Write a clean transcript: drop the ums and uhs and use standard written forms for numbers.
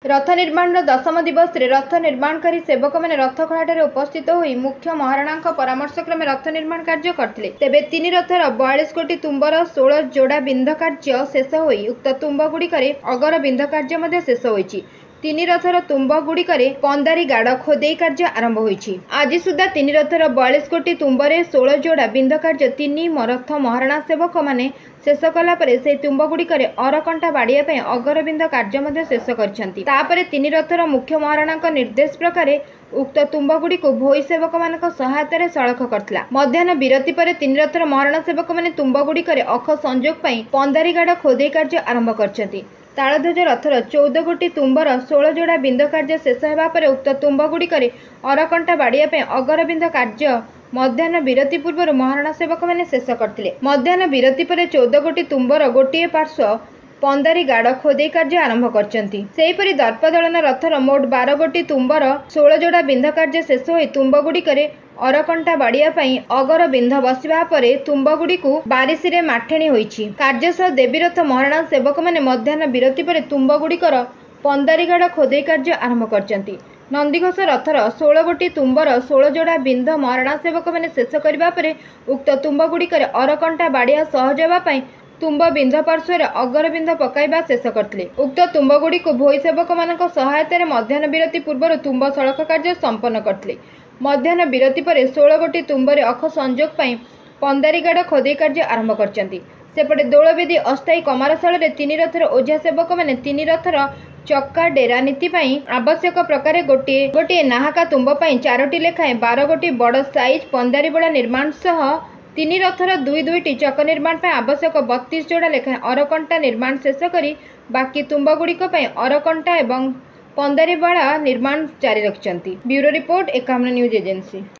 रथ निर्माण दशम दिवस रे रथ निर्माणकारी सेवक मैंने रथखड़ा उपस्थित होई मुख्य महाराणा परामर्शक्रमे रथ निर्माण कार्य करते। तेबे तीन रथर 42 कोटी तुम्बर 16 जोड़ा बिंध कार्य शेष होई उक्त तुम्बगुड़िक अगर बिंध कार्य शेष होईछि। तीन रथर तुम्बगुड़िक पंदारी गाड़ खोदे कार्य आरंभ होईछि। आज सुधा तीन रथर 42 कोटी तुम्बरे 16 जोड़ा बिंध कार्य तीन रथ महाराणा सेवक माने शेष कला परे से तुम्बगुड़िक अरकंटा बाड़िया पई अगर बिंध कार्य शेष करछंती। तापरे तीन रथर मुख्य महाराणा निर्देश प्रकार उक्त तुम्बगुड़ी को भोई सेवक मान सहायतार सड़क करथिला। मध्याह्न विरति पर तीन रथर महाराणा सेवक माने तुम्बगुड़िक अख संजोग पई पंदारी गाड़ खोदे कार्य आरंभ करछंती। तालध्वज रथर 14 कोटी तुम्बर 16 जोड़ा बिंद कार्य शेष होगा पर उक्त तुम्बगुड़िक अरकंटा बाड़िया पई अगर बिंद कार्य मध्याह्न विरति पूर्व महाराणा सेवक मैंने शेष करते। मध्याह्न विरति पर 14 कोटी तुम्बर गोटे पार्श्व पंदारी गाड़ खोदे कार्य आरंभ करछंती। सेहीपरि दर्पदलन रथर मोट 12 कोटी तुम्बर 16 जोड़ा बिंध कार्य शेष होई तुम्बगुड़िक अरकंटा बाड़िया पई अगर बिंध बसिबा परे तुम्बगुड़ी को बारिश माठेणी होईछि। कार्यसह देवीरथ महाराणा सेवक मैंने मध्याह्न विरति पर तुम्बगुड़िकर पंदारी गाड़ खोदे कार्य आरंभ करछंती। नंदीघोष रथर 16 कोटी तुम्बर 16 जोड़ा बिंध महाराणा सेवक मैंने शेष करबा परे उक्त तुम्बगुड़िक अरकंटा बाड़िया सहज होगा पई तुम्ब बिंध पार्श्वर अगर बिंध पकाइबा शेष करते। उक्त तुम्बगुड़ी को भोई सेवक मान सहायतार मध्याह्न विरति पूर्व तुम्ब सड़क कार्य संपन्न करते। मध्याह्न विरति पर 16 कोटी तुम्बरे अख संजोग पई पंदारी गाड़ खोदे कार्य आरंभ करछंती। सेपटे दोलवेदी अस्थायी कमारशाल तीन रथर ओझा सेवक मैंने तीन रथर चक्का डेरा नीति पई आवश्यक प्रकार गोटे गोटे नाहाका तुम्ब पई 4टी लेखाएं 12 गोटी बड़ साइज पंदारी बड़ा निर्माण सह तीन रथर दुई दुईटी चक निर्माण पई आवश्यक 32 जोड़ा लेखाएं अरकंटा निर्माण शेष करी बाकी तुम्बगुड़िक पई अरकंटा एवं पंदारी बड़ा निर्माण जारी रखिछंती। Bureau report 51 news agency.